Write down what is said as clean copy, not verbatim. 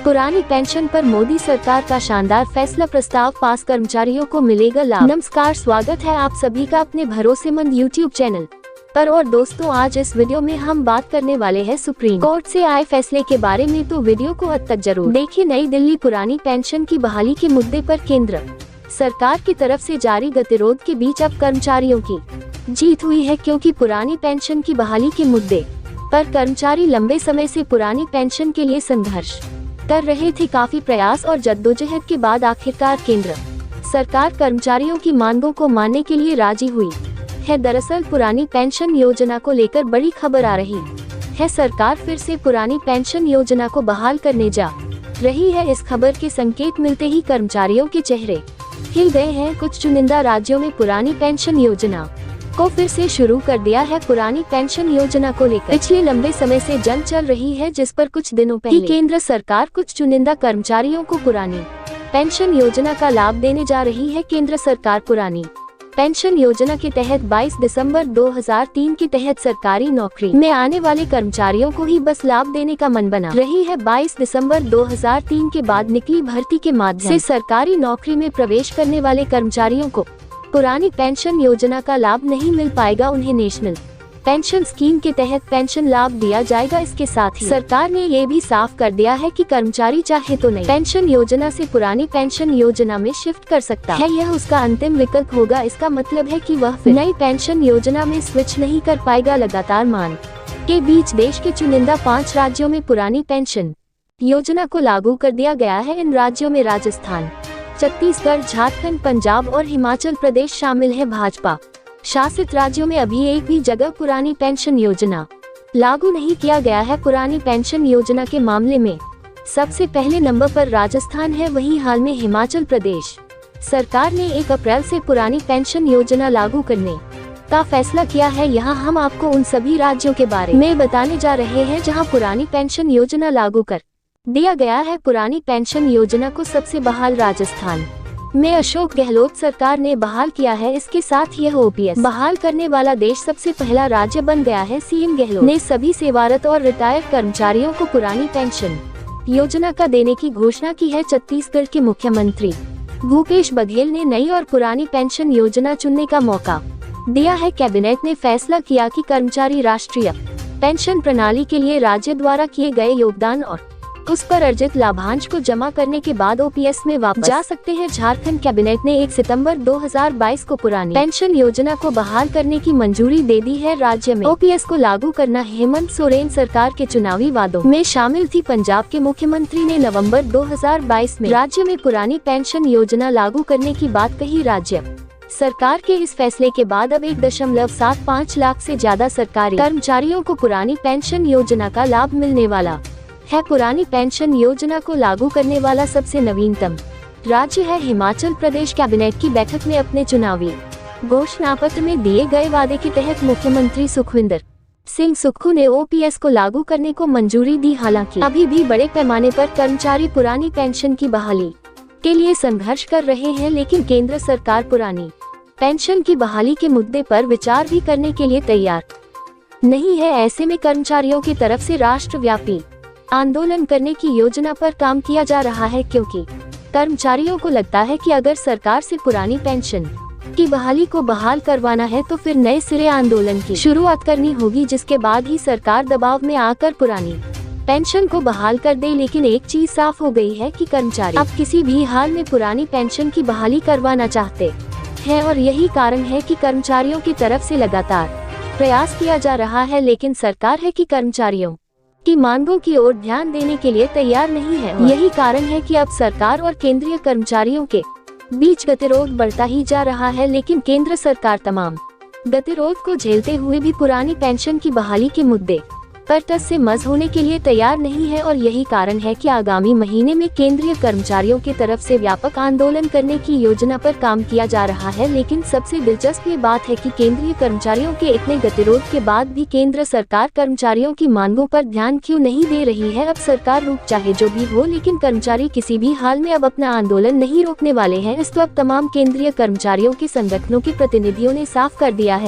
पुरानी पेंशन पर मोदी सरकार का शानदार फैसला, प्रस्ताव पास, कर्मचारियों को मिलेगा लाभ। नमस्कार, स्वागत है आप सभी का अपने भरोसेमंद YouTube चैनल पर। और दोस्तों, आज इस वीडियो में हम बात करने वाले हैं सुप्रीम कोर्ट से आए फैसले के बारे में, तो वीडियो को अंत तक जरूर देखिए। नई दिल्ली, पुरानी पेंशन की बहाली के मुद्दे पर केंद्र सरकार की तरफ से जारी गतिरोध के बीच अब कर्मचारियों की जीत हुई है, क्योंकि पुरानी पेंशन की बहाली के मुद्दे पर कर्मचारी लंबे समय से पुरानी पेंशन के लिए संघर्ष कर रहे थे। काफी प्रयास और जद्दोजहद के बाद आखिरकार केंद्र सरकार कर्मचारियों की मांगों को मानने के लिए राजी हुई है। दरअसल पुरानी पेंशन योजना को लेकर बड़ी खबर आ रही है। सरकार फिर से पुरानी पेंशन योजना को बहाल करने जा रही है। इस खबर के संकेत मिलते ही कर्मचारियों के चेहरे खिल गए हैं। कुछ चुनिंदा राज्यों में पुरानी पेंशन योजना को फिर से शुरू कर दिया है। पुरानी पेंशन योजना को लेकर पिछले लंबे समय से जंग चल रही है, जिस पर कुछ दिनों पहले केंद्र सरकार कुछ चुनिंदा कर्मचारियों को पुरानी पेंशन योजना का लाभ देने जा रही है। केंद्र सरकार पुरानी पेंशन योजना के तहत 22 दिसंबर 2003 के तहत सरकारी नौकरी में आने वाले कर्मचारियों को ही बस लाभ देने का मन बना रही है। 22 दिसंबर 2003 के बाद निकली भर्ती के माध्यम से सरकारी नौकरी में प्रवेश करने वाले कर्मचारियों को पुरानी पेंशन योजना का लाभ नहीं मिल पाएगा। उन्हें नेशनल पेंशन स्कीम के तहत पेंशन लाभ दिया जाएगा। इसके साथ ही सरकार ने ये भी साफ कर दिया है कि कर्मचारी चाहे तो नई पेंशन योजना से पुरानी पेंशन योजना में शिफ्ट कर सकता है। यह उसका अंतिम विकल्प होगा। इसका मतलब है कि वह फिर नई पेंशन योजना में स्विच नहीं कर पाएगा। लगातार मांग के बीच देश के चुनिंदा 5 राज्यों में पुरानी पेंशन योजना को लागू कर दिया गया है। इन राज्यों में राजस्थान, छत्तीसगढ़, झारखंड, पंजाब और हिमाचल प्रदेश शामिल है। भाजपा शासित राज्यों में अभी एक भी जगह पुरानी पेंशन योजना लागू नहीं किया गया है। पुरानी पेंशन योजना के मामले में सबसे पहले नंबर पर राजस्थान है। वहीं हाल में हिमाचल प्रदेश सरकार ने 1 अप्रैल से पुरानी पेंशन योजना लागू करने का फैसला किया है। यहाँ हम आपको उन सभी राज्यों के बारे में बताने जा रहे हैं जहाँ पुरानी पेंशन योजना लागू कर दिया गया है। पुरानी पेंशन योजना को सबसे बहाल राजस्थान में अशोक गहलोत सरकार ने बहाल किया है। इसके साथ यह ओपीएस बहाल करने वाला देश सबसे पहला राज्य बन गया है। सीएम गहलोत ने सभी सेवारत और रिटायर्ड कर्मचारियों को पुरानी पेंशन योजना का देने की घोषणा की है। छत्तीसगढ़ के मुख्यमंत्री भूपेश बघेल ने नई और पुरानी पेंशन योजना चुनने का मौका दिया है। कैबिनेट ने फैसला किया कि कर्मचारी राष्ट्रीय पेंशन प्रणाली के लिए राज्य द्वारा किए गए योगदान और उस पर अर्जित लाभांश को जमा करने के बाद ओपीएस में वापस जा सकते हैं। झारखंड कैबिनेट ने 1 सितंबर 2022 को पुरानी पेंशन योजना को बहाल करने की मंजूरी दे दी है। राज्य में ओपीएस को लागू करना हेमंत सोरेन सरकार के चुनावी वादों में शामिल थी। पंजाब के मुख्यमंत्री ने नवंबर 2022 में राज्य में पुरानी पेंशन योजना लागू करने की बात कही। राज्य सरकार के इस फैसले के बाद अब 1.75 लाख से ज्यादा सरकारी कर्मचारियों को पुरानी पेंशन योजना का लाभ मिलने वाला है। पुरानी पेंशन योजना को लागू करने वाला सबसे नवीनतम राज्य है हिमाचल प्रदेश। कैबिनेट की बैठक में अपने चुनावी घोषणापत्र में दिए गए वादे के तहत मुख्यमंत्री सुखविंदर सिंह सुक्खू ने ओपीएस को लागू करने को मंजूरी दी। हालांकि अभी भी बड़े पैमाने पर कर्मचारी पुरानी पेंशन की बहाली के लिए संघर्ष कर रहे हैं, लेकिन केंद्र सरकार पुरानी पेंशन की बहाली के मुद्दे पर विचार भी करने के लिए तैयार नहीं है। ऐसे में कर्मचारियों की तरफ से राष्ट्रव्यापी आंदोलन करने की योजना पर काम किया जा रहा है, क्योंकि कर्मचारियों को लगता है कि अगर सरकार से पुरानी पेंशन की बहाली को बहाल करवाना है तो फिर नए सिरे आंदोलन की शुरुआत करनी होगी, जिसके बाद ही सरकार दबाव में आकर पुरानी पेंशन को बहाल कर दे। लेकिन एक चीज साफ हो गई है कि कर्मचारी अब किसी भी हाल में पुरानी पेंशन की बहाली करवाना चाहते हैं, और यही कारण है कि कर्मचारियों की तरफ से लगातार प्रयास किया जा रहा है। लेकिन सरकार है कि कर्मचारियों की मांगों की ओर ध्यान देने के लिए तैयार नहीं है। यही कारण है कि अब सरकार और केंद्रीय कर्मचारियों के बीच गतिरोध बढ़ता ही जा रहा है। लेकिन केंद्र सरकार तमाम गतिरोध को झेलते हुए भी पुरानी पेंशन की बहाली के मुद्दे पर टस से मस होने के लिए तैयार नहीं है, और यही कारण है कि आगामी महीने में केंद्रीय कर्मचारियों की तरफ से व्यापक आंदोलन करने की योजना पर काम किया जा रहा है। लेकिन सबसे दिलचस्प ये बात है कि केंद्रीय कर्मचारियों के इतने गतिरोध के बाद भी केंद्र सरकार कर्मचारियों की मांगों पर ध्यान क्यों नहीं दे रही है। अब सरकार रुक चाहे जो भी हो, लेकिन कर्मचारी किसी भी हाल में अब अपना आंदोलन नहीं रोकने वाले हैं। इस तो अब तमाम केंद्रीय कर्मचारियों के संगठनों के प्रतिनिधियों ने साफ कर दिया है।